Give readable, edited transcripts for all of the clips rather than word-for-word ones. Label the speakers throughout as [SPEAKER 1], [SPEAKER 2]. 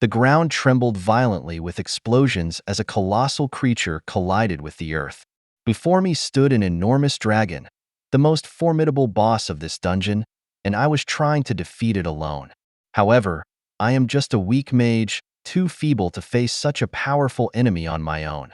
[SPEAKER 1] The ground trembled violently with explosions as a colossal creature collided with the earth. Before me stood an enormous dragon, the most formidable boss of this dungeon, and I was trying to defeat it alone. However, I am just a weak mage, too feeble to face such a powerful enemy on my own.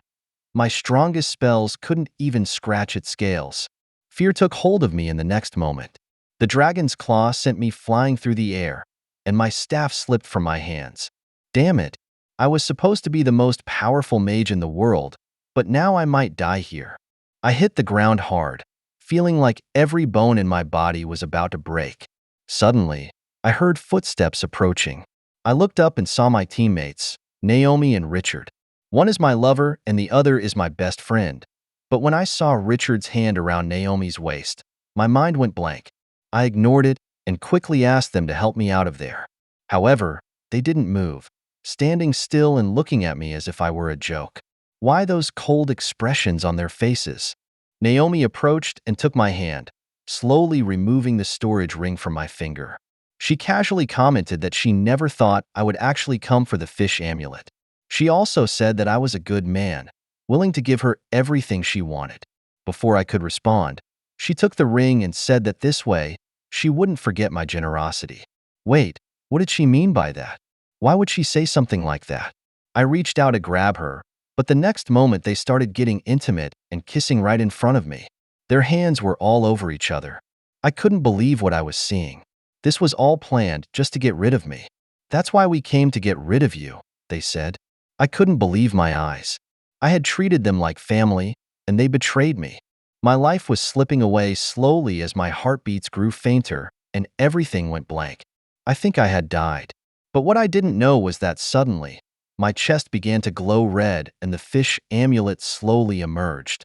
[SPEAKER 1] My strongest spells couldn't even scratch its scales. Fear took hold of me in the next moment. The dragon's claw sent me flying through the air, and my staff slipped from my hands. Damn it! I was supposed to be the most powerful mage in the world, but now I might die here. I hit the ground hard, feeling like every bone in my body was about to break. Suddenly, I heard footsteps approaching. I looked up and saw my teammates, Naomi and Richard. One is my lover and the other is my best friend. But when I saw Richard's hand around Naomi's waist, my mind went blank. I ignored it and quickly asked them to help me out of there. However, they didn't move, standing still and looking at me as if I were a joke. Why those cold expressions on their faces? Naomi approached and took my hand, slowly removing the storage ring from my finger. She casually commented that she never thought I would actually come for the fish amulet. She also said that I was a good man, willing to give her everything she wanted. Before I could respond, she took the ring and said that this way, she wouldn't forget my generosity. Wait, what did she mean by that? Why would she say something like that? I reached out to grab her, but the next moment they started getting intimate and kissing right in front of me. Their hands were all over each other. I couldn't believe what I was seeing. This was all planned just to get rid of me. That's why we came to get rid of you, they said. I couldn't believe my eyes. I had treated them like family, and they betrayed me. My life was slipping away slowly as my heartbeats grew fainter and everything went blank. I think I had died. But what I didn't know was that suddenly, my chest began to glow red and the fish amulet slowly emerged.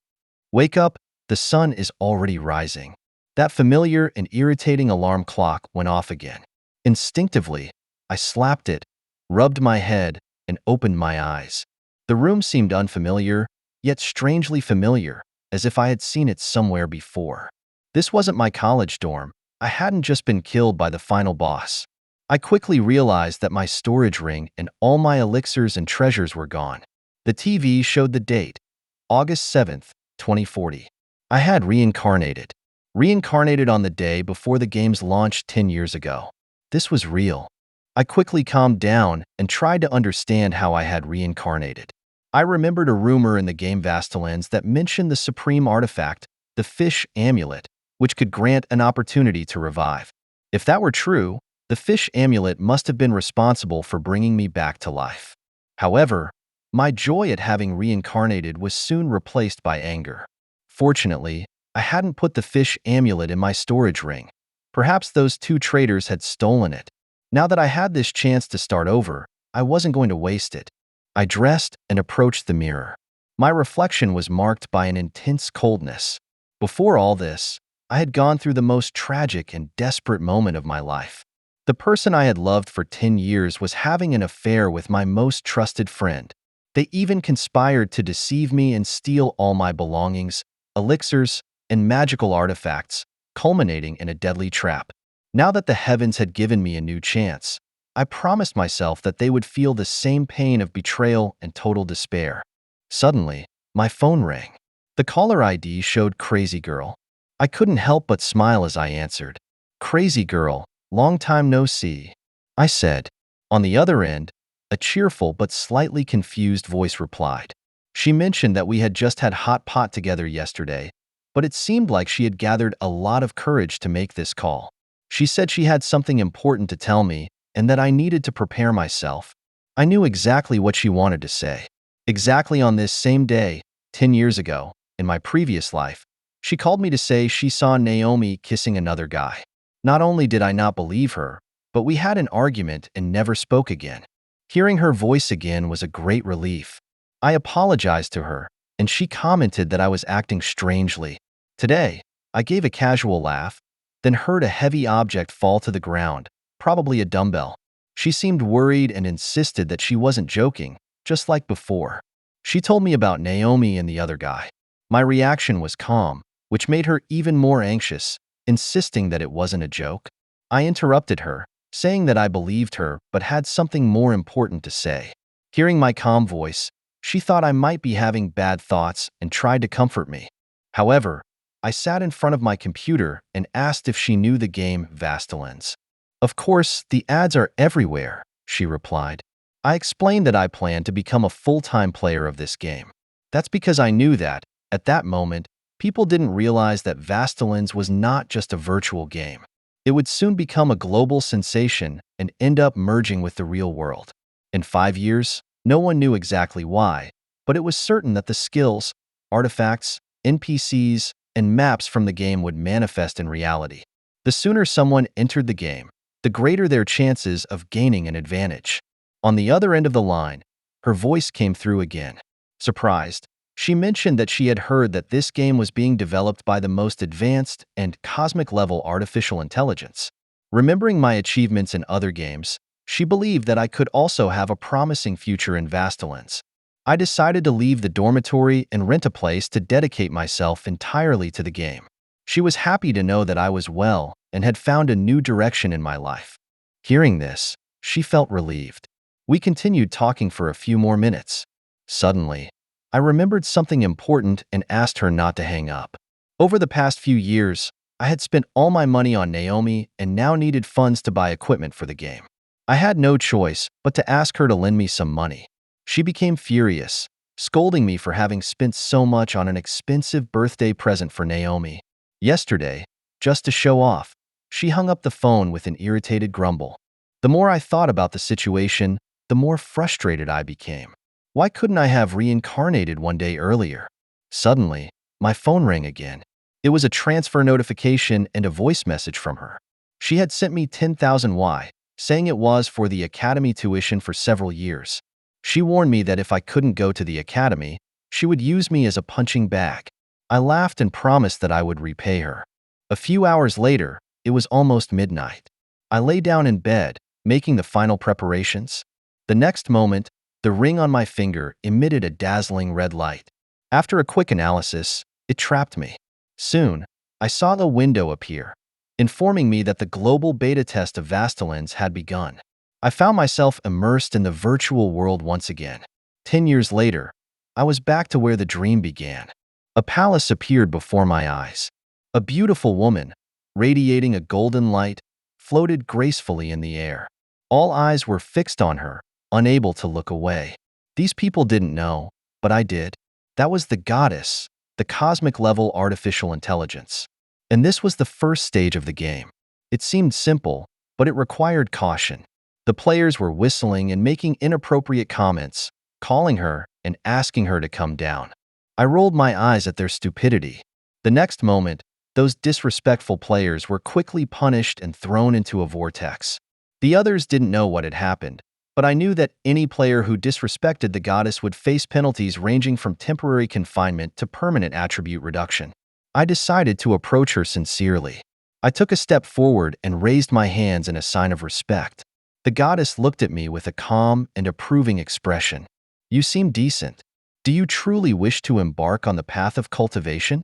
[SPEAKER 1] Wake up, the sun is already rising. That familiar and irritating alarm clock went off again. Instinctively, I slapped it, rubbed my head, and opened my eyes. The room seemed unfamiliar, yet strangely familiar, as if I had seen it somewhere before. This wasn't my college dorm. I hadn't just been killed by the final boss. I quickly realized that my storage ring and all my elixirs and treasures were gone. The TV showed the date, August 7th, 2040. I had reincarnated. Reincarnated on the day before the game's launch 10 years ago. This was real. I quickly calmed down and tried to understand how I had reincarnated. I remembered a rumor in the game Vastalens that mentioned the supreme artifact, the fish amulet, which could grant an opportunity to revive. If that were true, the fish amulet must have been responsible for bringing me back to life. However, my joy at having reincarnated was soon replaced by anger. Fortunately, I hadn't put the fish amulet in my storage ring. Perhaps those two traitors had stolen it. Now that I had this chance to start over, I wasn't going to waste it. I dressed and approached the mirror. My reflection was marked by an intense coldness. Before all this, I had gone through the most tragic and desperate moment of my life. The person I had loved for 10 years was having an affair with my most trusted friend. They even conspired to deceive me and steal all my belongings, elixirs, and magical artifacts, culminating in a deadly trap. Now that the heavens had given me a new chance, I promised myself that they would feel the same pain of betrayal and total despair. Suddenly, my phone rang. The caller ID showed Crazy Girl. I couldn't help but smile as I answered. Crazy Girl, long time no see, I said. On the other end, a cheerful but slightly confused voice replied. She mentioned that we had just had hot pot together yesterday, but it seemed like she had gathered a lot of courage to make this call. She said she had something important to tell me and that I needed to prepare myself. I knew exactly what she wanted to say. Exactly on this same day, 10 years ago, in my previous life, she called me to say she saw Naomi kissing another guy. Not only did I not believe her, but we had an argument and never spoke again. Hearing her voice again was a great relief. I apologized to her, and she commented that I was acting strangely. Today, I gave a casual laugh, then heard a heavy object fall to the ground, probably a dumbbell. She seemed worried and insisted that she wasn't joking, just like before. She told me about Naomi and the other guy. My reaction was calm, which made her even more anxious, insisting that it wasn't a joke. I interrupted her, saying that I believed her but had something more important to say. Hearing my calm voice, she thought I might be having bad thoughts and tried to comfort me. However, I sat in front of my computer and asked if she knew the game Vastalins. Of course, the ads are everywhere, she replied. I explained that I planned to become a full-time player of this game. That's because I knew that, at that moment, people didn't realize that Vastalins was not just a virtual game. It would soon become a global sensation and end up merging with the real world. In 5 years, no one knew exactly why, but it was certain that the skills, artifacts, NPCs, and maps from the game would manifest in reality. The sooner someone entered the game, the greater their chances of gaining an advantage. On the other end of the line, her voice came through again. Surprised, she mentioned that she had heard that this game was being developed by the most advanced and cosmic-level artificial intelligence. Remembering my achievements in other games, she believed that I could also have a promising future in Vastalins. I decided to leave the dormitory and rent a place to dedicate myself entirely to the game. She was happy to know that I was well and had found a new direction in my life. Hearing this, she felt relieved. We continued talking for a few more minutes. Suddenly, I remembered something important and asked her not to hang up. Over the past few years, I had spent all my money on Naomi and now needed funds to buy equipment for the game. I had no choice but to ask her to lend me some money. She became furious, scolding me for having spent so much on an expensive birthday present for Naomi. Yesterday, just to show off, she hung up the phone with an irritated grumble. The more I thought about the situation, the more frustrated I became. Why couldn't I have reincarnated one day earlier? Suddenly, my phone rang again. It was a transfer notification and a voice message from her. She had sent me 10,000 Y, saying it was for the academy tuition for several years. She warned me that if I couldn't go to the academy, she would use me as a punching bag. I laughed and promised that I would repay her. A few hours later, it was almost midnight. I lay down in bed, making the final preparations. The next moment, the ring on my finger emitted a dazzling red light. After a quick analysis, it trapped me. Soon, I saw the window appear, informing me that the global beta test of Vastalins had begun. I found myself immersed in the virtual world once again. 10 years later, I was back to where the dream began. A palace appeared before my eyes. A beautiful woman, radiating a golden light, floated gracefully in the air. All eyes were fixed on her, unable to look away. These people didn't know, but I did. That was the goddess, the cosmic-level artificial intelligence. And this was the first stage of the game. It seemed simple, but it required caution. The players were whistling and making inappropriate comments, calling her and asking her to come down. I rolled my eyes at their stupidity. The next moment, those disrespectful players were quickly punished and thrown into a vortex. The others didn't know what had happened, but I knew that any player who disrespected the goddess would face penalties ranging from temporary confinement to permanent attribute reduction. I decided to approach her sincerely. I took a step forward and raised my hands in a sign of respect. The goddess looked at me with a calm and approving expression. "You seem decent. Do you truly wish to embark on the path of cultivation?"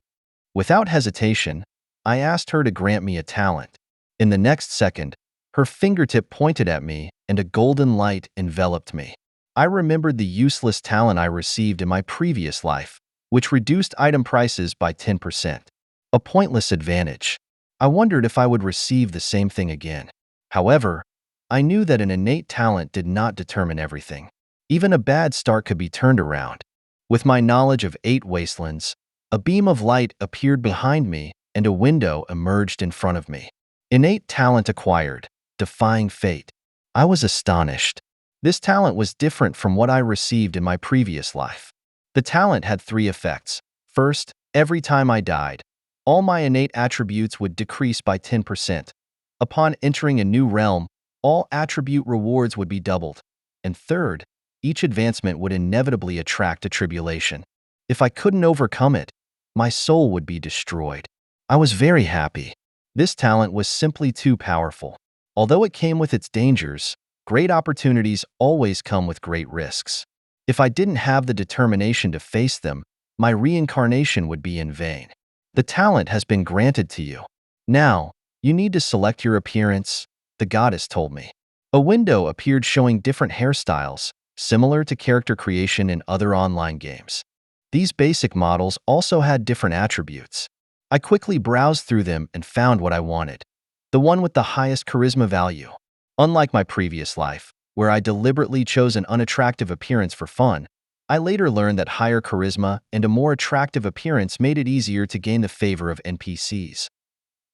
[SPEAKER 1] Without hesitation, I asked her to grant me a talent. In the next second, her fingertip pointed at me and a golden light enveloped me. I remembered the useless talent I received in my previous life, which reduced item prices by 10%. A pointless advantage. I wondered if I would receive the same thing again. However, I knew that an innate talent did not determine everything. Even a bad start could be turned around. With my knowledge of 8 wastelands, a beam of light appeared behind me and a window emerged in front of me. Innate talent acquired, defying fate. I was astonished. This talent was different from what I received in my previous life. The talent had 3 effects. First, every time I died, all my innate attributes would decrease by 10%. Upon entering a new realm, all attribute rewards would be doubled. And third, each advancement would inevitably attract a tribulation. If I couldn't overcome it, my soul would be destroyed. I was very happy. This talent was simply too powerful. Although it came with its dangers, great opportunities always come with great risks. If I didn't have the determination to face them, my reincarnation would be in vain. The talent has been granted to you. Now, you need to select your appearance, the goddess told me. A window appeared showing different hairstyles, similar to character creation in other online games. These basic models also had different attributes. I quickly browsed through them and found what I wanted, the one with the highest charisma value. Unlike my previous life, where I deliberately chose an unattractive appearance for fun, I later learned that higher charisma and a more attractive appearance made it easier to gain the favor of NPCs.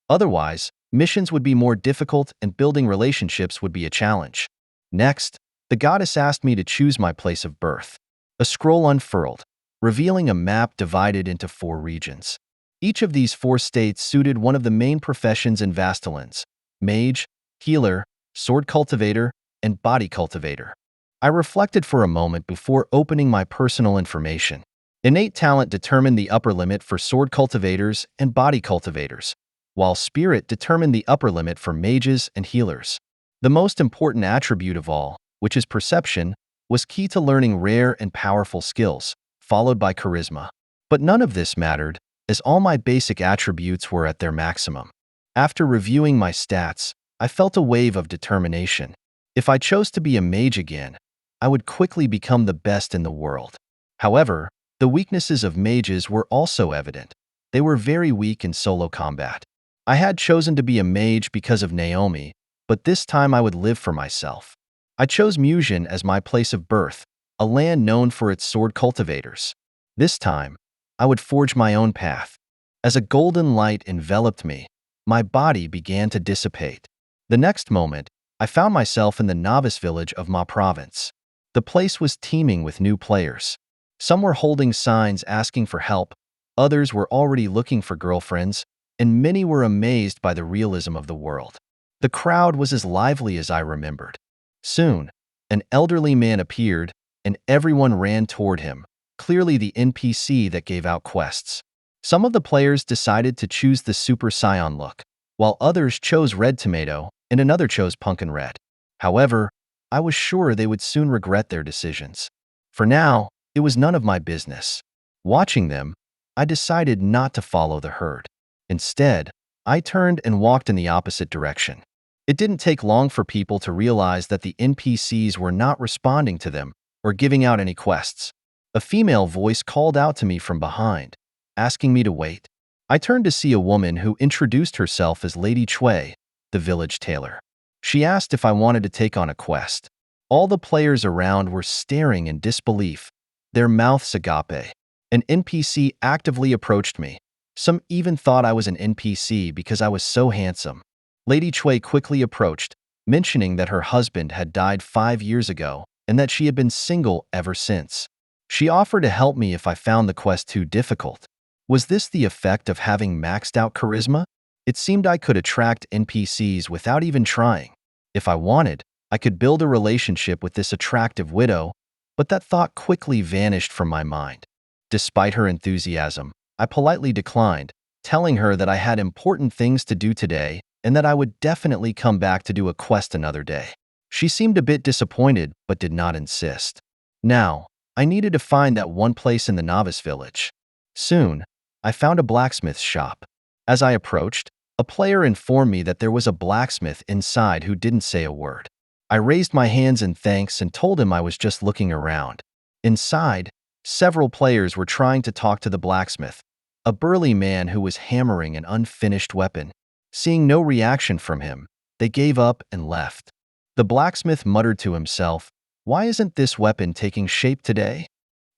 [SPEAKER 1] Otherwise, missions would be more difficult and building relationships would be a challenge. Next, the goddess asked me to choose my place of birth. A scroll unfurled, revealing a map divided into 4 regions. Each of these 4 states suited one of the main professions in Vastalands: mage, healer, sword cultivator, and body cultivator. I reflected for a moment before opening my personal information. Innate talent determined the upper limit for sword cultivators and body cultivators, while spirit determined the upper limit for mages and healers. The most important attribute of all, which is perception, was key to learning rare and powerful skills, followed by charisma. But none of this mattered, as all my basic attributes were at their maximum. After reviewing my stats, I felt a wave of determination. If I chose to be a mage again, I would quickly become the best in the world. However, the weaknesses of mages were also evident. They were very weak in solo combat. I had chosen to be a mage because of Naomi, but this time I would live for myself. I chose Musian as my place of birth, a land known for its sword cultivators. This time, I would forge my own path. As a golden light enveloped me, my body began to dissipate. The next moment, I found myself in the novice village of Ma Province. The place was teeming with new players. Some were holding signs asking for help, others were already looking for girlfriends, and many were amazed by the realism of the world. The crowd was as lively as I remembered. Soon, an elderly man appeared, and everyone ran toward him, clearly the NPC that gave out quests. Some of the players decided to choose the Super Saiyan look, while others chose Red Tomato, and another chose Pumpkin Red. However, I was sure they would soon regret their decisions. For now, it was none of my business. Watching them, I decided not to follow the herd. Instead, I turned and walked in the opposite direction. It didn't take long for people to realize that the NPCs were not responding to them or giving out any quests. A female voice called out to me from behind, asking me to wait. I turned to see a woman who introduced herself as Lady Chui, the village tailor. She asked if I wanted to take on a quest. All the players around were staring in disbelief, their mouths agape. An NPC actively approached me. Some even thought I was an NPC because I was so handsome. Lady Chui quickly approached, mentioning that her husband had died 5 years ago and that she had been single ever since. She offered to help me if I found the quest too difficult. Was this the effect of having maxed out charisma? It seemed I could attract NPCs without even trying. If I wanted, I could build a relationship with this attractive widow, but that thought quickly vanished from my mind. Despite her enthusiasm, I politely declined, telling her that I had important things to do today and that I would definitely come back to do a quest another day. She seemed a bit disappointed but did not insist. Now, I needed to find that one place in the novice village. Soon, I found a blacksmith's shop. As I approached, a player informed me that there was a blacksmith inside who didn't say a word. I raised my hands in thanks and told him I was just looking around. Inside, several players were trying to talk to the blacksmith, a burly man who was hammering an unfinished weapon. Seeing no reaction from him, they gave up and left. The blacksmith muttered to himself, "Why isn't this weapon taking shape today?"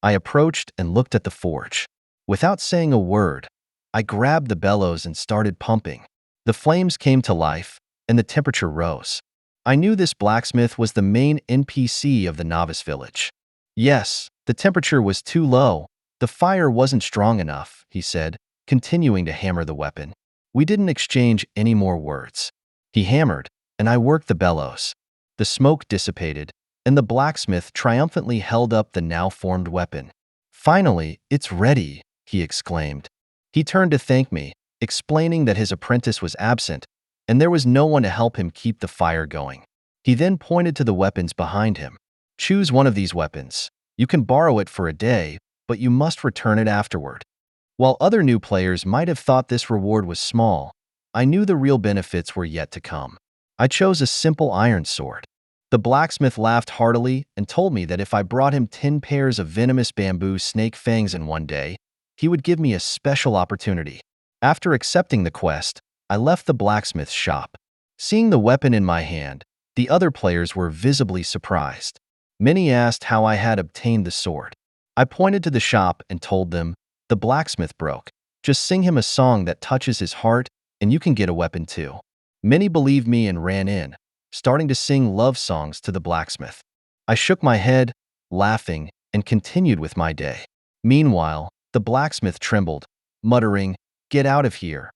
[SPEAKER 1] I approached and looked at the forge. Without saying a word, I grabbed the bellows and started pumping. The flames came to life, and the temperature rose. I knew this blacksmith was the main NPC of the novice village. Yes, the temperature was too low. The fire wasn't strong enough, he said, continuing to hammer the weapon. We didn't exchange any more words. He hammered, and I worked the bellows. The smoke dissipated, and the blacksmith triumphantly held up the now-formed weapon. "Finally, it's ready," he exclaimed. He turned to thank me, explaining that his apprentice was absent, and there was no one to help him keep the fire going. He then pointed to the weapons behind him. "Choose one of these weapons. You can borrow it for a day, but you must return it afterward." While other new players might have thought this reward was small, I knew the real benefits were yet to come. I chose a simple iron sword. The blacksmith laughed heartily and told me that if I brought him 10 pairs of venomous bamboo snake fangs in one day, he would give me a special opportunity. After accepting the quest, I left the blacksmith's shop. Seeing the weapon in my hand, the other players were visibly surprised. Many asked how I had obtained the sword. I pointed to the shop and told them, "The blacksmith broke. Just sing him a song that touches his heart, and you can get a weapon too." Many believed me and ran in, starting to sing love songs to the blacksmith. I shook my head, laughing, and continued with my day. Meanwhile, the blacksmith trembled, muttering, "Get out of here."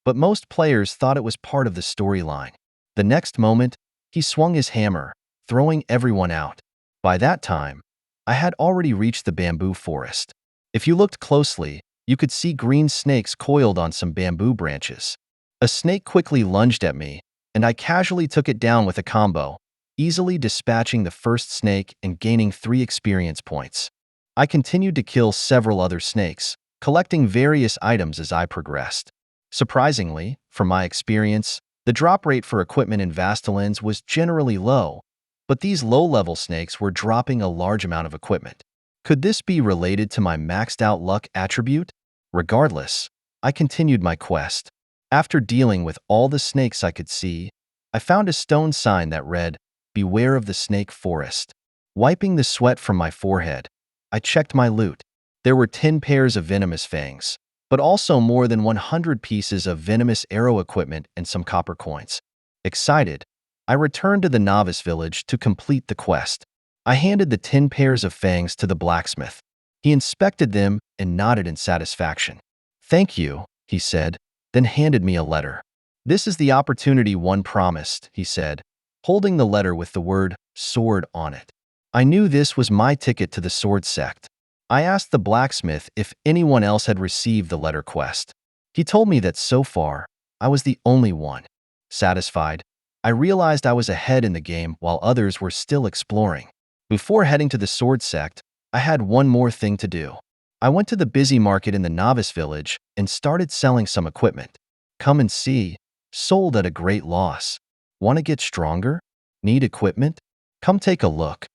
[SPEAKER 1] But most players thought it was part of the storyline. The next moment, he swung his hammer, throwing everyone out. By that time, I had already reached the bamboo forest. If you looked closely, you could see green snakes coiled on some bamboo branches. A snake quickly lunged at me, and I casually took it down with a combo, easily dispatching the first snake and gaining 3 experience points. I continued to kill several other snakes, collecting various items as I progressed. Surprisingly, from my experience, the drop rate for equipment in Vastalands was generally low, but these low-level snakes were dropping a large amount of equipment. Could this be related to my maxed-out luck attribute? Regardless, I continued my quest. After dealing with all the snakes I could see, I found a stone sign that read, "Beware of the snake forest." Wiping the sweat from my forehead, I checked my loot. There were 10 pairs of venomous fangs, but also more than 100 pieces of venomous arrow equipment and some copper coins. Excited, I returned to the novice village to complete the quest. I handed the 10 pairs of fangs to the blacksmith. He inspected them and nodded in satisfaction. "Thank you," he said, then handed me a letter. "This is the opportunity one promised," he said, holding the letter with the word sword on it. I knew this was my ticket to the sword sect. I asked the blacksmith if anyone else had received the letter quest. He told me that so far, I was the only one. Satisfied, I realized I was ahead in the game while others were still exploring. Before heading to the sword sect, I had one more thing to do. I went to the busy market in the novice village and started selling some equipment. "Come and see. Sold at a great loss. Want to get stronger? Need equipment? Come take a look."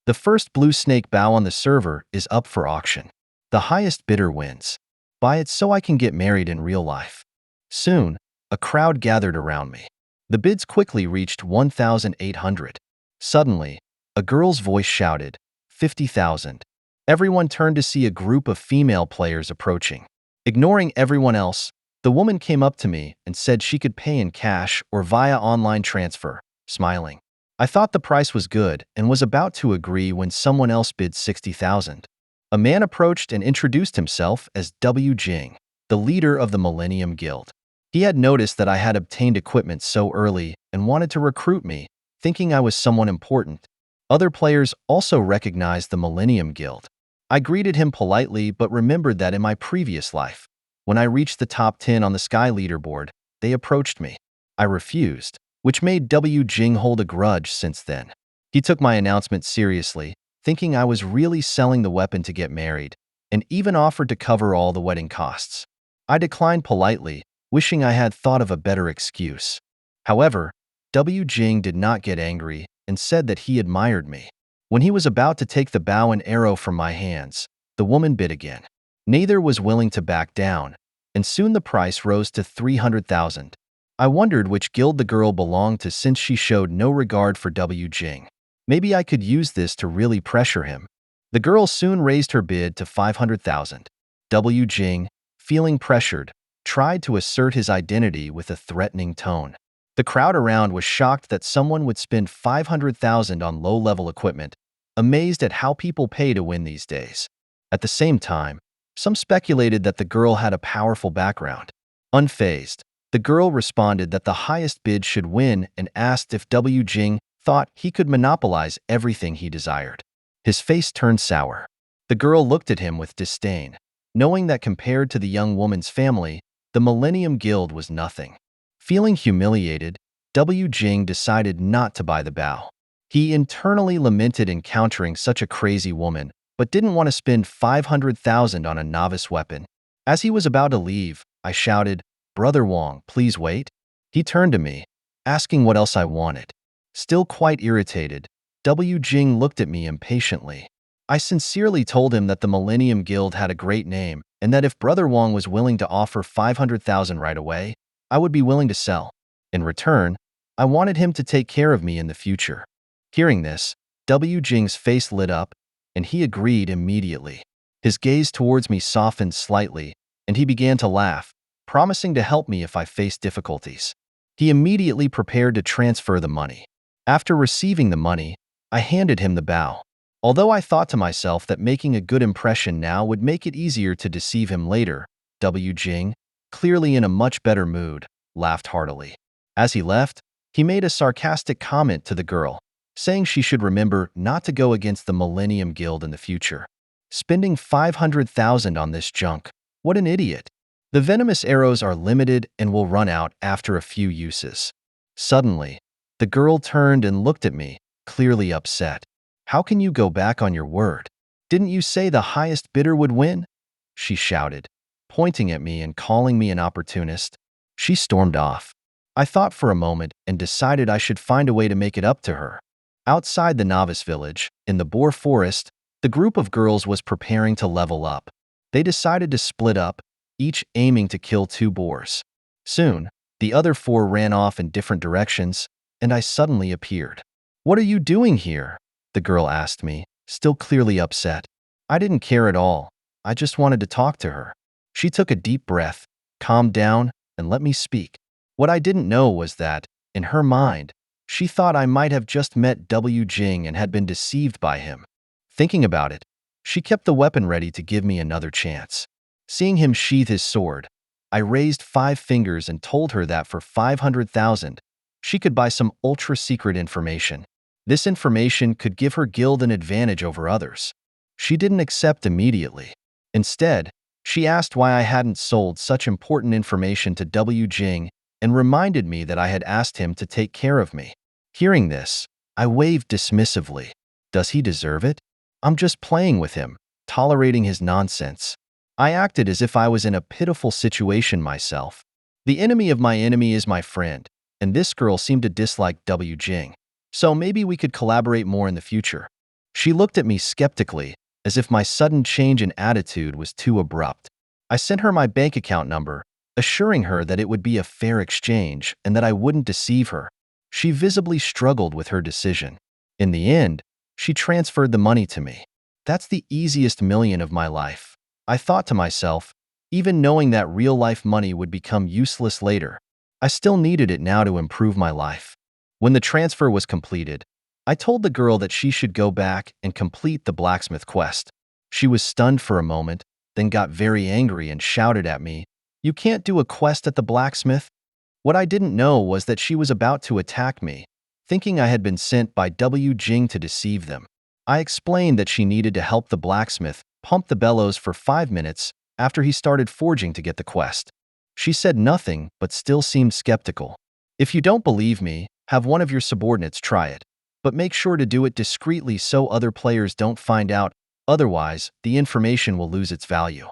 [SPEAKER 1] The first blue snake bow on the server is up for auction. The highest bidder wins. Buy it so I can get married in real life. Soon, a crowd gathered around me. The bids quickly reached 1,800. Suddenly, a girl's voice shouted, 50,000. Everyone turned to see a group of female players approaching. Ignoring everyone else, the woman came up to me and said she could pay in cash or via online transfer, smiling. I thought the price was good and was about to agree when someone else bid 60,000. A man approached and introduced himself as W. Jing, the leader of the Millennium Guild. He had noticed that I had obtained equipment so early and wanted to recruit me, thinking I was someone important. Other players also recognized the Millennium Guild. I greeted him politely but remembered that in my previous life, when I reached the top 10 on the Sky leaderboard, they approached me. I refused, which made W. Jing hold a grudge since then. He took my announcement seriously, thinking I was really selling the weapon to get married, and even offered to cover all the wedding costs. I declined politely, wishing I had thought of a better excuse. However, W. Jing did not get angry and said that he admired me. When he was about to take the bow and arrow from my hands, the woman bid again. Neither was willing to back down, and soon the price rose to 300,000. I wondered which guild the girl belonged to since she showed no regard for W. Jing. Maybe I could use this to really pressure him. The girl soon raised her bid to 500,000. W. Jing, feeling pressured, tried to assert his identity with a threatening tone. The crowd around was shocked that someone would spend 500,000 on low-level equipment, amazed at how people pay to win these days. At the same time, some speculated that the girl had a powerful background. Unfazed, the girl responded that the highest bid should win and asked if W. Jing thought he could monopolize everything he desired. His face turned sour. The girl looked at him with disdain, knowing that compared to the young woman's family, the Millennium Guild was nothing. Feeling humiliated, W. Jing decided not to buy the bow. He internally lamented encountering such a crazy woman, but didn't want to spend 500,000 on a novice weapon. As he was about to leave, I shouted, "Brother Wong, please wait." He turned to me, asking what else I wanted. Still quite irritated, W. Jing looked at me impatiently. I sincerely told him that the Millennium Guild had a great name and that if Brother Wong was willing to offer 500,000 right away, I would be willing to sell. In return, I wanted him to take care of me in the future. Hearing this, W. Jing's face lit up, and he agreed immediately. His gaze towards me softened slightly, and he began to laugh, promising to help me if I faced difficulties. He immediately prepared to transfer the money. After receiving the money, I handed him the bao. Although I thought to myself that making a good impression now would make it easier to deceive him later, W. Jing, clearly in a much better mood, laughed heartily. As he left, he made a sarcastic comment to the girl, saying she should remember not to go against the Millennium Guild in the future. Spending 500,000 on this junk, what an idiot. The venomous arrows are limited and will run out after a few uses. Suddenly, the girl turned and looked at me, clearly upset. How can you go back on your word? Didn't you say the highest bidder would win? She shouted, pointing at me and calling me an opportunist. She stormed off. I thought for a moment and decided I should find a way to make it up to her. Outside the novice village, in the boar forest, the group of girls was preparing to level up. They decided to split up, each aiming to kill 2 boars. Soon, the other 4 ran off in different directions, and I suddenly appeared. What are you doing here? The girl asked me, still clearly upset. I didn't care at all. I just wanted to talk to her. She took a deep breath, calmed down, and let me speak. What I didn't know was that, in her mind, she thought I might have just met W. Jing and had been deceived by him. Thinking about it, she kept the weapon ready to give me another chance. Seeing him sheath his sword, I raised 5 fingers and told her that for 500,000, she could buy some ultra-secret information. This information could give her guild an advantage over others. She didn't accept immediately. Instead, she asked why I hadn't sold such important information to W. Jing and reminded me that I had asked him to take care of me. Hearing this, I waved dismissively. Does he deserve it? I'm just playing with him, tolerating his nonsense. I acted as if I was in a pitiful situation myself. The enemy of my enemy is my friend, and this girl seemed to dislike W. Jing. So maybe we could collaborate more in the future. She looked at me skeptically, as if my sudden change in attitude was too abrupt. I sent her my bank account number, assuring her that it would be a fair exchange and that I wouldn't deceive her. She visibly struggled with her decision. In the end, she transferred the money to me. That's the easiest million of my life. I thought to myself, even knowing that real-life money would become useless later, I still needed it now to improve my life. When the transfer was completed, I told the girl that she should go back and complete the blacksmith quest. She was stunned for a moment, then got very angry and shouted at me, "You can't do a quest at the blacksmith?" What I didn't know was that she was about to attack me, thinking I had been sent by W. Jing to deceive them. I explained that she needed to help the blacksmith pump the bellows for 5 minutes after he started forging to get the quest. She said nothing but still seemed skeptical. If you don't believe me, have one of your subordinates try it, but make sure to do it discreetly so other players don't find out, otherwise the information will lose its value.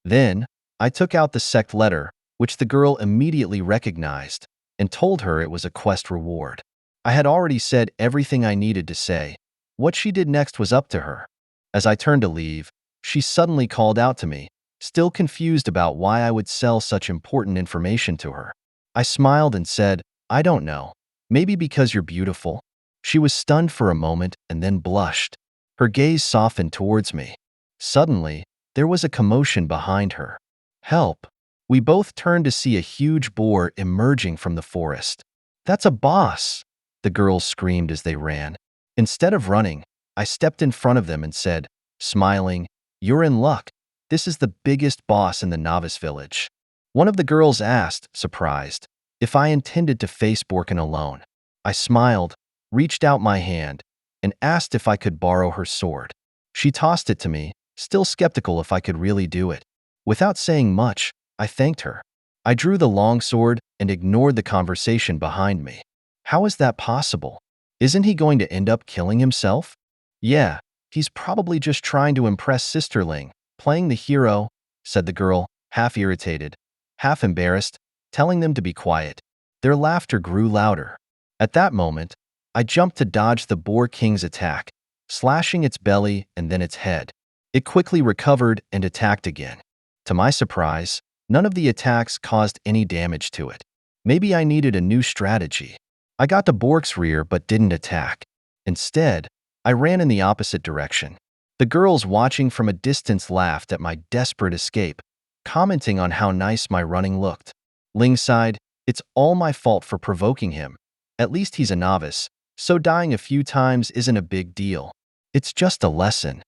[SPEAKER 1] Then, I took out the sect letter, which the girl immediately recognized, and told her it was a quest reward. I had already said everything I needed to say. What she did next was up to her. As I turned to leave, she suddenly called out to me, still confused about why I would sell such important information to her. I smiled and said, "I don't know. Maybe because you're beautiful." She was stunned for a moment and then blushed. Her gaze softened towards me. Suddenly, there was a commotion behind her. "Help!" We both turned to see a huge boar emerging from the forest. "That's a boss!" the girls screamed as they ran. Instead of running, I stepped in front of them and said, smiling, "You're in luck. This is the biggest boss in the novice village." One of the girls asked, surprised, if I intended to face Borkin alone. I smiled, reached out my hand, and asked if I could borrow her sword. She tossed it to me, still skeptical if I could really do it. Without saying much, I thanked her. I drew the long sword and ignored the conversation behind me. How is that possible? Isn't he going to end up killing himself? Yeah, he's probably just trying to impress Sisterling, playing the hero, said the girl, half irritated, half embarrassed, telling them to be quiet. Their laughter grew louder. At that moment, I jumped to dodge the Boar King's attack, slashing its belly and then its head. It quickly recovered and attacked again. To my surprise, none of the attacks caused any damage to it. Maybe I needed a new strategy. I got to Bork's rear but didn't attack. Instead, I ran in the opposite direction. The girls watching from a distance laughed at my desperate escape, commenting on how nice my running looked. Ling sighed, "It's all my fault for provoking him. At least he's a novice, so dying a few times isn't a big deal. It's just a lesson."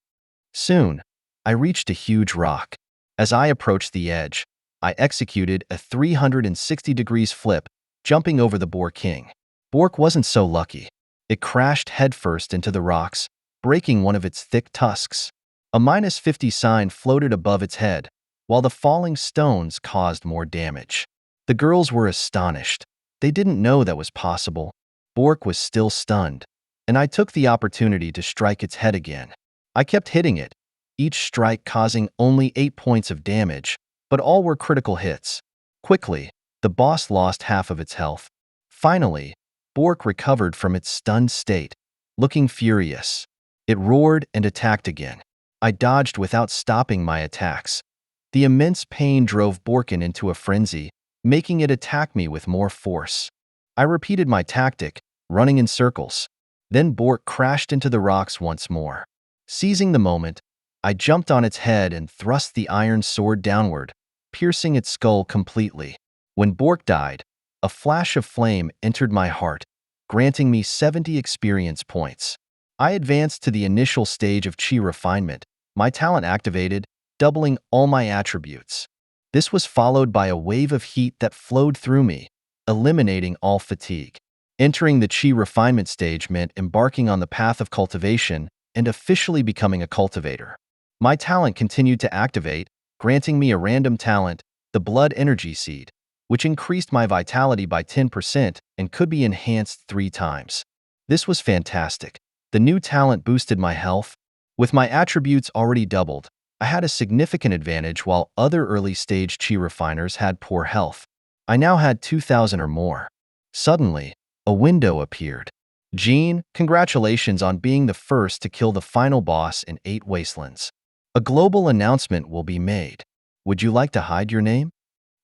[SPEAKER 1] Soon, I reached a huge rock. As I approached the edge, I executed a 360 degrees flip, jumping over the Boar King. Bork wasn't so lucky. It crashed headfirst into the rocks, breaking one of its thick tusks. A -50 sign floated above its head, while the falling stones caused more damage. The girls were astonished. They didn't know that was possible. Bork was still stunned, and I took the opportunity to strike its head again. I kept hitting it, each strike causing only 8 points of damage, but all were critical hits. Quickly, the boss lost half of its health. Finally, Bork recovered from its stunned state, looking furious. It roared and attacked again. I dodged without stopping my attacks. The immense pain drove Borkin into a frenzy, making it attack me with more force. I repeated my tactic, running in circles. Then Bork crashed into the rocks once more. Seizing the moment, I jumped on its head and thrust the iron sword downward, piercing its skull completely. When Bork died, a flash of flame entered my heart, granting me 70 experience points. I advanced to the initial stage of chi refinement, my talent activated, doubling all my attributes. This was followed by a wave of heat that flowed through me, eliminating all fatigue. Entering the chi refinement stage meant embarking on the path of cultivation and officially becoming a cultivator. My talent continued to activate, granting me a random talent, the blood energy seed, which increased my vitality by 10% and could be enhanced 3 times. This was fantastic. The new talent boosted my health. With my attributes already doubled, I had a significant advantage while other early-stage chi refiners had poor health. I now had 2,000 or more. Suddenly, a window appeared. "Jean, congratulations on being the first to kill the final boss in 8 Wastelands. A global announcement will be made. Would you like to hide your name?"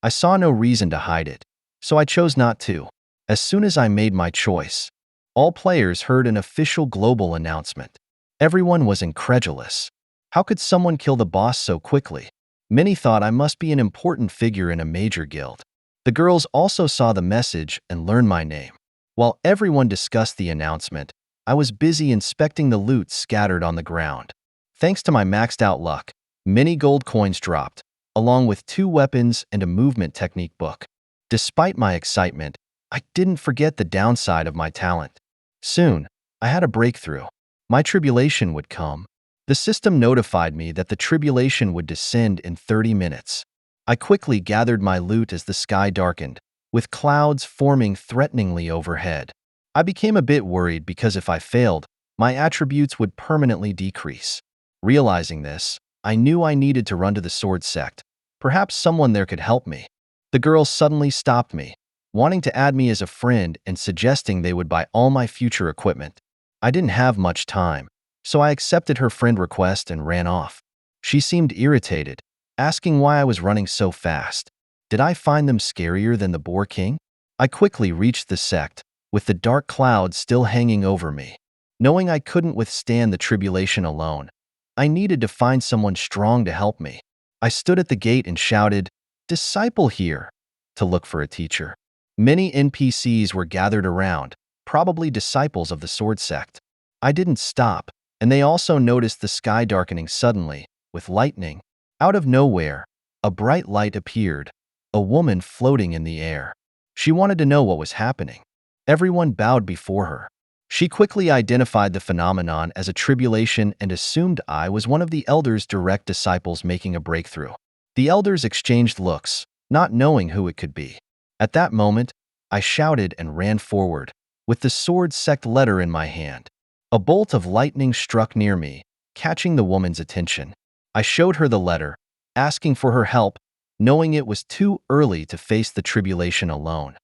[SPEAKER 1] I saw no reason to hide it, so I chose not to. As soon as I made my choice, all players heard an official global announcement. Everyone was incredulous. How could someone kill the boss so quickly? Many thought I must be an important figure in a major guild. The girls also saw the message and learned my name. While everyone discussed the announcement, I was busy inspecting the loot scattered on the ground. Thanks to my maxed out luck, many gold coins dropped, along with 2 weapons and a movement technique book. Despite my excitement, I didn't forget the downside of my talent. Soon, I had a breakthrough. My tribulation would come. The system notified me that the tribulation would descend in 30 minutes. I quickly gathered my loot as the sky darkened, with clouds forming threateningly overhead. I became a bit worried because if I failed, my attributes would permanently decrease. Realizing this, I knew I needed to run to the sword sect. Perhaps someone there could help me. The girls suddenly stopped me, wanting to add me as a friend and suggesting they would buy all my future equipment. I didn't have much time, so I accepted her friend request and ran off. She seemed irritated, asking why I was running so fast. Did I find them scarier than the Boar King? I quickly reached the sect, with the dark clouds still hanging over me. Knowing I couldn't withstand the tribulation alone, I needed to find someone strong to help me. I stood at the gate and shouted, "Disciple here," to look for a teacher. Many NPCs were gathered around, probably disciples of the sword sect. I didn't stop, and they also noticed the sky darkening suddenly, with lightning. Out of nowhere, a bright light appeared, a woman floating in the air. She wanted to know what was happening. Everyone bowed before her. She quickly identified the phenomenon as a tribulation and assumed I was one of the elders' direct disciples making a breakthrough. The elders exchanged looks, not knowing who it could be. At that moment, I shouted and ran forward, with the sword sect letter in my hand. A bolt of lightning struck near me, catching the woman's attention. I showed her the letter, asking for her help, knowing it was too early to face the tribulation alone.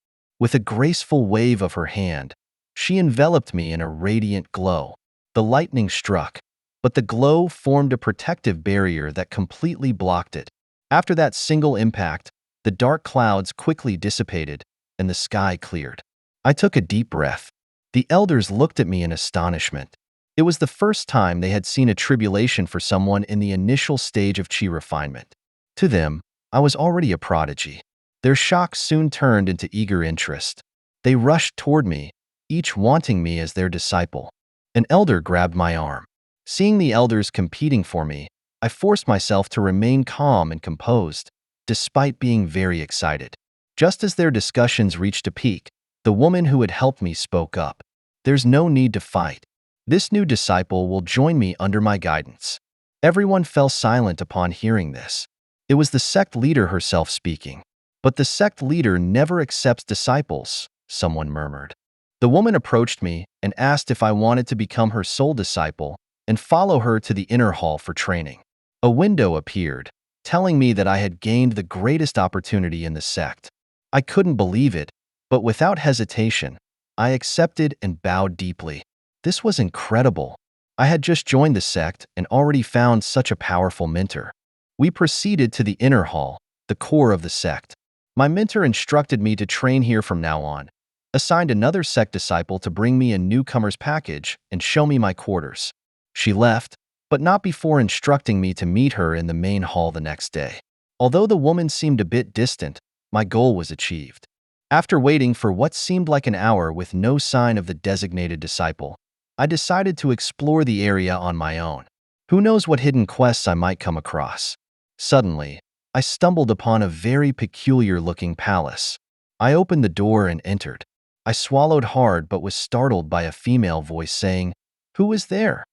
[SPEAKER 1] With a graceful wave of her hand, she enveloped me in a radiant glow. The lightning struck, but the glow formed a protective barrier that completely blocked it. After that single impact, the dark clouds quickly dissipated and the sky cleared. I took a deep breath. The elders looked at me in astonishment. It was the first time they had seen a tribulation for someone in the initial stage of chi refinement. To them, I was already a prodigy. Their shock soon turned into eager interest. They rushed toward me, each wanting me as their disciple. An elder grabbed my arm. Seeing the elders competing for me, I forced myself to remain calm and composed, despite being very excited. Just as their discussions reached a peak, the woman who had helped me spoke up. "There's no need to fight. This new disciple will join me under my guidance." Everyone fell silent upon hearing this. It was the sect leader herself speaking. "But the sect leader never accepts disciples," someone murmured. The woman approached me and asked if I wanted to become her sole disciple and follow her to the inner hall for training. A window appeared, telling me that I had gained the greatest opportunity in the sect. I couldn't believe it, but without hesitation, I accepted and bowed deeply. This was incredible. I had just joined the sect and already found such a powerful mentor. We proceeded to the inner hall, the core of the sect. My mentor instructed me to train here from now on, assigned another sect disciple to bring me a newcomer's package and show me my quarters. She left, but not before instructing me to meet her in the main hall the next day. Although the woman seemed a bit distant, my goal was achieved. After waiting for what seemed like an hour with no sign of the designated disciple, I decided to explore the area on my own. Who knows what hidden quests I might come across? Suddenly, I stumbled upon a very peculiar-looking palace. I opened the door and entered. I swallowed hard but was startled by a female voice saying, "Who is there?"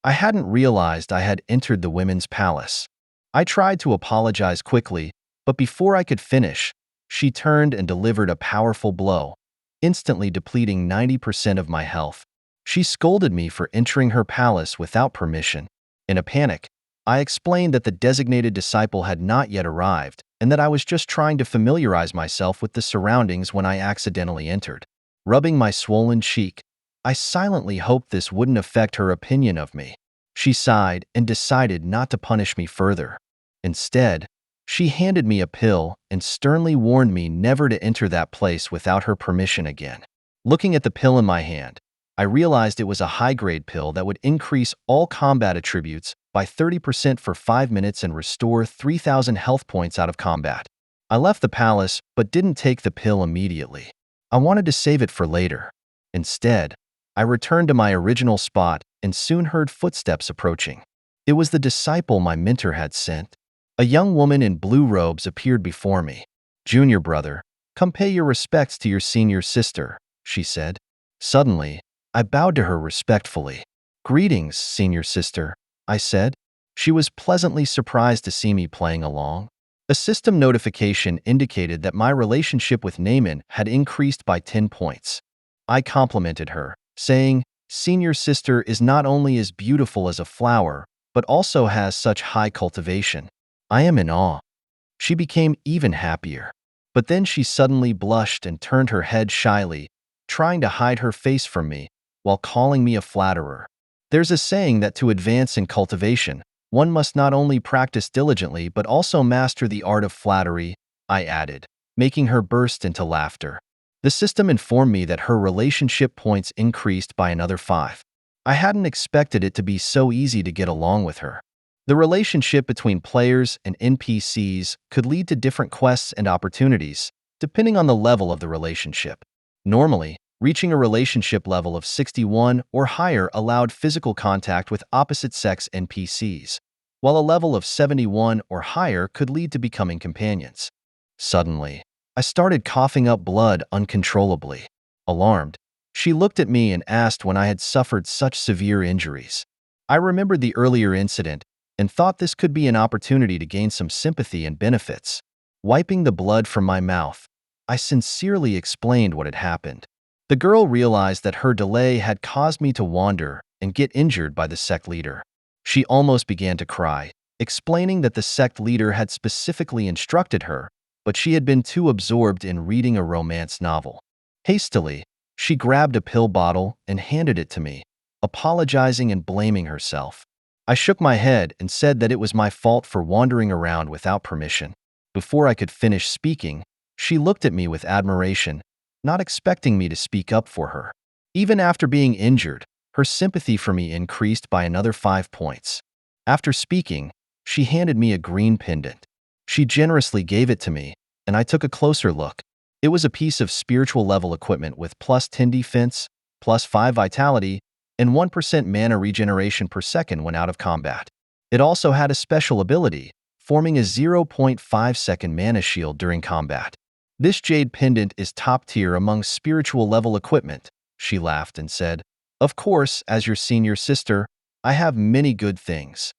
[SPEAKER 1] I hadn't realized I had entered the women's palace. I tried to apologize quickly, but before I could finish, she turned and delivered a powerful blow, instantly depleting 90% of my health. She scolded me for entering her palace without permission. In a panic, I explained that the designated disciple had not yet arrived and that I was just trying to familiarize myself with the surroundings when I accidentally entered. Rubbing my swollen cheek, I silently hoped this wouldn't affect her opinion of me. She sighed and decided not to punish me further. Instead, she handed me a pill and sternly warned me never to enter that place without her permission again. Looking at the pill in my hand, I realized it was a high-grade pill that would increase all combat attributes by 30% for 5 minutes and restore 3,000 health points out of combat. I left the palace but didn't take the pill immediately. I wanted to save it for later. Instead, I returned to my original spot and soon heard footsteps approaching. It was the disciple my mentor had sent. A young woman in blue robes appeared before me. "Junior brother, come pay your respects to your senior sister," she said. Suddenly, I bowed to her respectfully. "Greetings, senior sister," I said. She was pleasantly surprised to see me playing along. A system notification indicated that my relationship with Naaman had increased by 10 points. I complimented her, saying, "Senior sister is not only as beautiful as a flower, but also has such high cultivation. I am in awe." She became even happier. But then she suddenly blushed and turned her head shyly, trying to hide her face from me, while calling me a flatterer. There's a saying that to advance in cultivation, one must not only practice diligently but also master the art of flattery, I added, making her burst into laughter. The system informed me that her relationship points increased by another 5. I hadn't expected it to be so easy to get along with her. The relationship between players and NPCs could lead to different quests and opportunities, depending on the level of the relationship. Normally, reaching a relationship level of 61 or higher allowed physical contact with opposite-sex NPCs, while a level of 71 or higher could lead to becoming companions. Suddenly, I started coughing up blood uncontrollably. Alarmed, she looked at me and asked when I had suffered such severe injuries. I remembered the earlier incident and thought this could be an opportunity to gain some sympathy and benefits. Wiping the blood from my mouth, I sincerely explained what had happened. The girl realized that her delay had caused me to wander and get injured by the sect leader. She almost began to cry, explaining that the sect leader had specifically instructed her, but she had been too absorbed in reading a romance novel. Hastily, she grabbed a pill bottle and handed it to me, apologizing and blaming herself. I shook my head and said that it was my fault for wandering around without permission. Before I could finish speaking, she looked at me with admiration, not expecting me to speak up for her. Even after being injured, her sympathy for me increased by another 5 points. After speaking, she handed me a green pendant. She generously gave it to me, and I took a closer look. It was a piece of spiritual level equipment with plus 10 defense, plus 5 vitality, and 1% mana regeneration per second when out of combat. It also had a special ability, forming a 0.5-second mana shield during combat. This jade pendant is top tier among spiritual level equipment, she laughed and said. Of course, as your senior sister, I have many good things.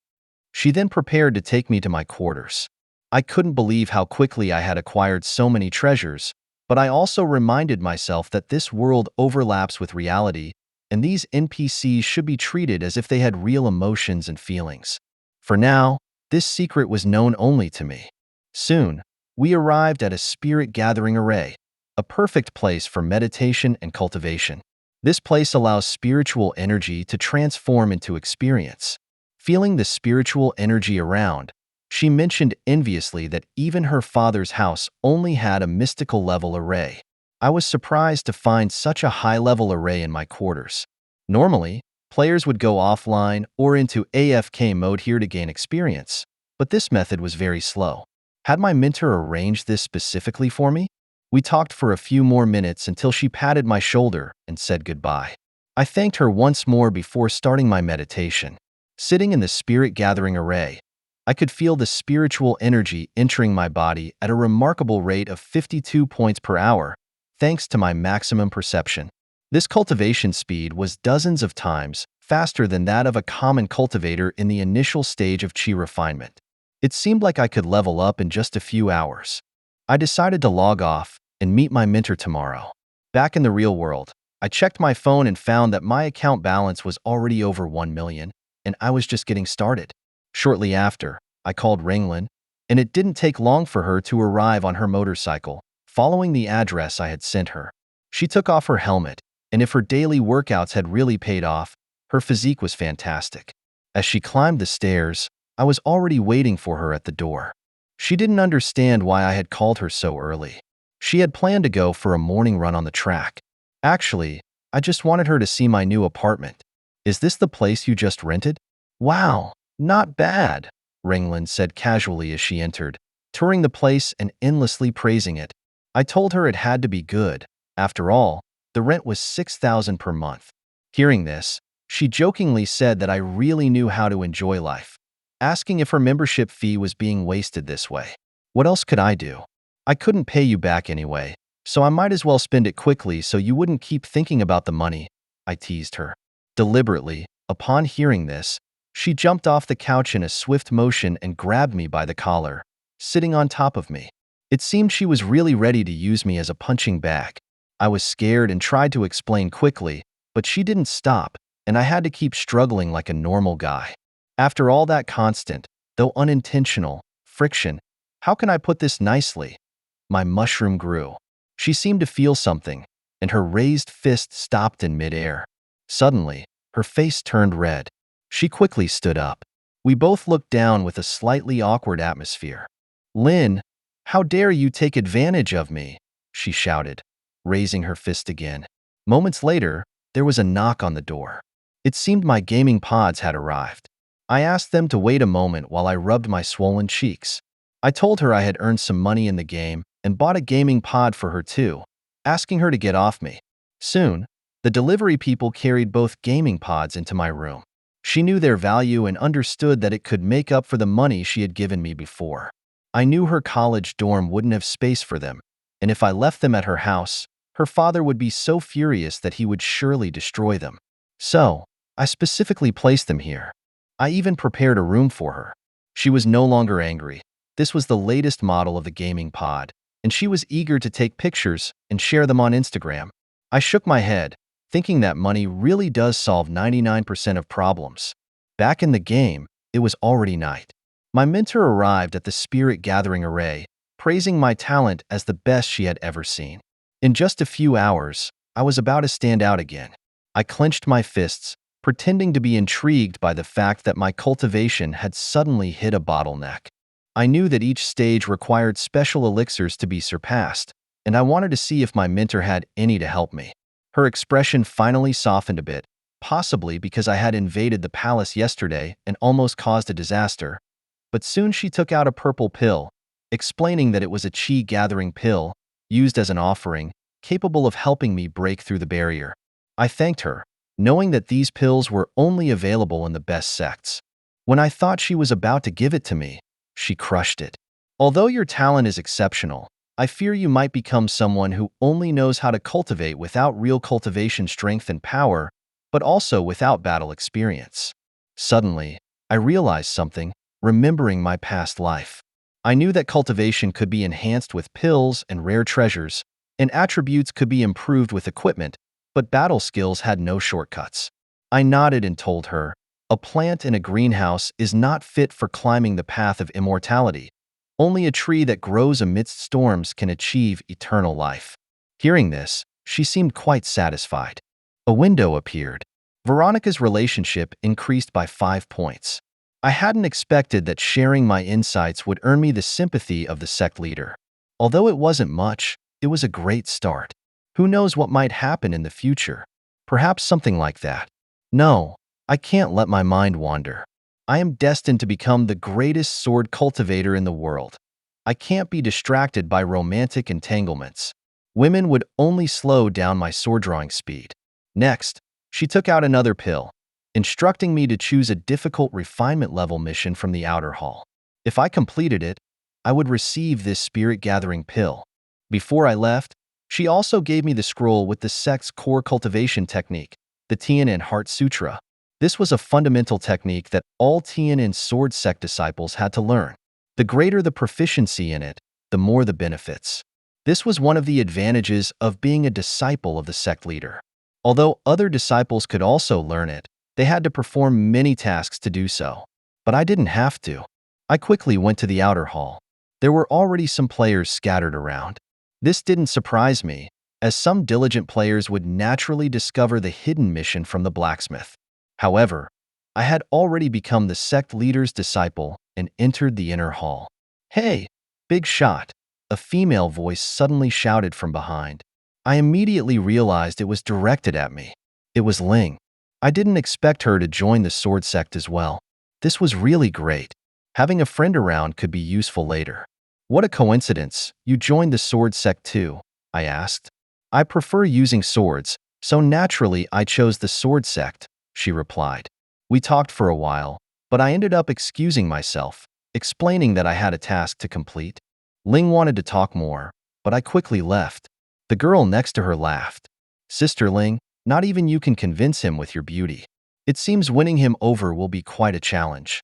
[SPEAKER 1] She then prepared to take me to my quarters. I couldn't believe how quickly I had acquired so many treasures, but I also reminded myself that this world overlaps with reality, and these NPCs should be treated as if they had real emotions and feelings. For now, this secret was known only to me. Soon, we arrived at a spirit gathering array, a perfect place for meditation and cultivation. This place allows spiritual energy to transform into experience. Feeling the spiritual energy around, she mentioned enviously that even her father's house only had a mystical level array. I was surprised to find such a high-level array in my quarters. Normally, players would go offline or into AFK mode here to gain experience, but this method was very slow. Had my mentor arranged this specifically for me? We talked for a few more minutes until she patted my shoulder and said goodbye. I thanked her once more before starting my meditation. Sitting in the spirit gathering array, I could feel the spiritual energy entering my body at a remarkable rate of 52 points per hour, thanks to my maximum perception. This cultivation speed was dozens of times faster than that of a common cultivator in the initial stage of chi refinement. It seemed like I could level up in just a few hours. I decided to log off and meet my mentor tomorrow. Back in the real world, I checked my phone and found that my account balance was already over 1 million, and I was just getting started. Shortly after, I called Ringlin, and it didn't take long for her to arrive on her motorcycle, following the address I had sent her. She took off her helmet, and if her daily workouts had really paid off, her physique was fantastic. As she climbed the stairs, I was already waiting for her at the door. She didn't understand why I had called her so early. She had planned to go for a morning run on the track. Actually, I just wanted her to see my new apartment. Is this the place you just rented? Wow, not bad, Ringlin said casually as she entered, touring the place and endlessly praising it. I told her it had to be good. After all, the rent was 6,000 per month. Hearing this, she jokingly said that I really knew how to enjoy life, asking if her membership fee was being wasted this way. What else could I do? I couldn't pay you back anyway, so I might as well spend it quickly so you wouldn't keep thinking about the money, I teased her. Deliberately, upon hearing this, she jumped off the couch in a swift motion and grabbed me by the collar, sitting on top of me. It seemed she was really ready to use me as a punching bag. I was scared and tried to explain quickly, but she didn't stop, and I had to keep struggling like a normal guy. After all that constant, though unintentional, friction, how can I put this nicely? My mushroom grew. She seemed to feel something, and her raised fist stopped in midair. Suddenly, her face turned red. She quickly stood up. We both looked down with a slightly awkward atmosphere. Lynn, how dare you take advantage of me? She shouted, raising her fist again. Moments later, there was a knock on the door. It seemed my gaming pods had arrived. I asked them to wait a moment while I rubbed my swollen cheeks. I told her I had earned some money in the game and bought a gaming pod for her too, asking her to get off me. Soon, the delivery people carried both gaming pods into my room. She knew their value and understood that it could make up for the money she had given me before. I knew her college dorm wouldn't have space for them, and if I left them at her house, her father would be so furious that he would surely destroy them. So, I specifically placed them here. I even prepared a room for her. She was no longer angry. This was the latest model of the gaming pod, and she was eager to take pictures and share them on Instagram. I shook my head, thinking that money really does solve 99% of problems. Back in the game, it was already night. My mentor arrived at the spirit gathering array, praising my talent as the best she had ever seen. In just a few hours, I was about to stand out again. I clenched my fists, pretending to be intrigued by the fact that my cultivation had suddenly hit a bottleneck. I knew that each stage required special elixirs to be surpassed, and I wanted to see if my mentor had any to help me. Her expression finally softened a bit, possibly because I had invaded the palace yesterday and almost caused a disaster. But soon she took out a purple pill, explaining that it was a chi-gathering pill, used as an offering, capable of helping me break through the barrier. I thanked her, knowing that these pills were only available in the best sects. When I thought she was about to give it to me, she crushed it. Although your talent is exceptional, I fear you might become someone who only knows how to cultivate without real cultivation strength and power, but also without battle experience. Suddenly, I realized something, remembering my past life. I knew that cultivation could be enhanced with pills and rare treasures, and attributes could be improved with equipment, but battle skills had no shortcuts. I nodded and told her, a plant in a greenhouse is not fit for climbing the path of immortality. Only a tree that grows amidst storms can achieve eternal life. Hearing this, she seemed quite satisfied. A window appeared. Veronica's relationship increased by 5 points. I hadn't expected that sharing my insights would earn me the sympathy of the sect leader. Although it wasn't much, it was a great start. Who knows what might happen in the future? Perhaps something like that. No, I can't let my mind wander. I am destined to become the greatest sword cultivator in the world. I can't be distracted by romantic entanglements. Women would only slow down my sword-drawing speed. Next, she took out another pill, instructing me to choose a difficult refinement-level mission from the outer hall. If I completed it, I would receive this spirit-gathering pill. Before I left, she also gave me the scroll with the sect's core cultivation technique, the Tianan Heart Sutra. This was a fundamental technique that all Tianan sword sect disciples had to learn. The greater the proficiency in it, the more the benefits. This was one of the advantages of being a disciple of the sect leader. Although other disciples could also learn it, they had to perform many tasks to do so. But I didn't have to. I quickly went to the outer hall. There were already some players scattered around. This didn't surprise me, as some diligent players would naturally discover the hidden mission from the blacksmith. However, I had already become the sect leader's disciple and entered the inner hall. "Hey, big shot!" A female voice suddenly shouted from behind. I immediately realized it was directed at me. It was Ling. I didn't expect her to join the sword sect as well. This was really great. Having a friend around could be useful later. "What a coincidence, you joined the sword sect too," I asked. "I prefer using swords, so naturally I chose the sword sect," she replied. We talked for a while, but I ended up excusing myself, explaining that I had a task to complete. Ling wanted to talk more, but I quickly left. The girl next to her laughed. "Sister Ling, not even you can convince him with your beauty. It seems winning him over will be quite a challenge."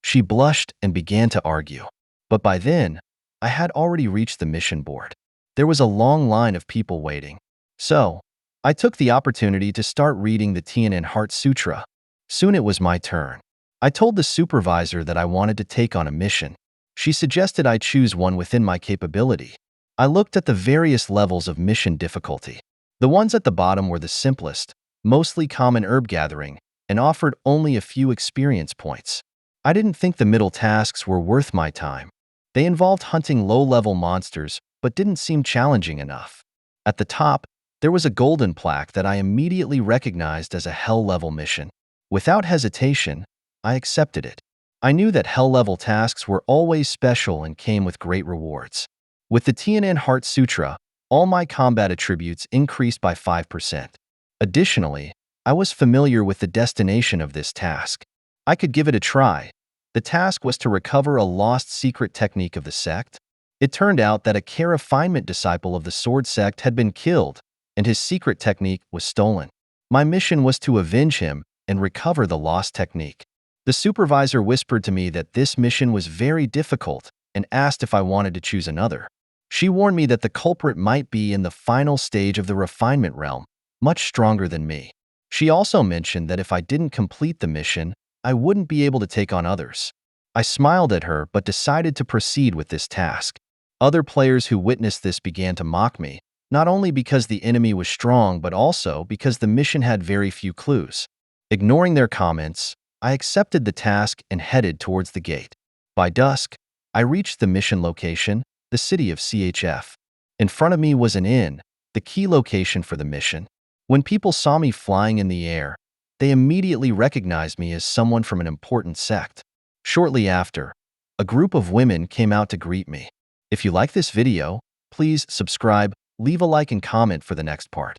[SPEAKER 1] She blushed and began to argue. But by then, I had already reached the mission board. There was a long line of people waiting. So, I took the opportunity to start reading the Tianan Heart Sutra. Soon it was my turn. I told the supervisor that I wanted to take on a mission. She suggested I choose one within my capability. I looked at the various levels of mission difficulty. The ones at the bottom were the simplest, mostly common herb gathering, and offered only a few experience points. I didn't think the middle tasks were worth my time. They involved hunting low-level monsters, but didn't seem challenging enough. At the top, there was a golden plaque that I immediately recognized as a hell-level mission. Without hesitation, I accepted it. I knew that hell-level tasks were always special and came with great rewards. With the Tianan Heart Sutra, all my combat attributes increased by 5%. Additionally, I was familiar with the destination of this task. I could give it a try. The task was to recover a lost secret technique of the sect. It turned out that a refinement disciple of the sword sect had been killed, and his secret technique was stolen. My mission was to avenge him and recover the lost technique. The supervisor whispered to me that this mission was very difficult and asked if I wanted to choose another. She warned me that the culprit might be in the final stage of the refinement realm, much stronger than me. She also mentioned that if I didn't complete the mission, I wouldn't be able to take on others. I smiled at her but decided to proceed with this task. Other players who witnessed this began to mock me, not only because the enemy was strong but also because the mission had very few clues. Ignoring their comments, I accepted the task and headed towards the gate. By dusk, I reached the mission location, the city of CHF. In front of me was an inn, the key location for the mission. When people saw me flying in the air, they immediately recognized me as someone from an important sect. Shortly after, a group of women came out to greet me. If you like this video, please subscribe, leave a like and comment for the next part.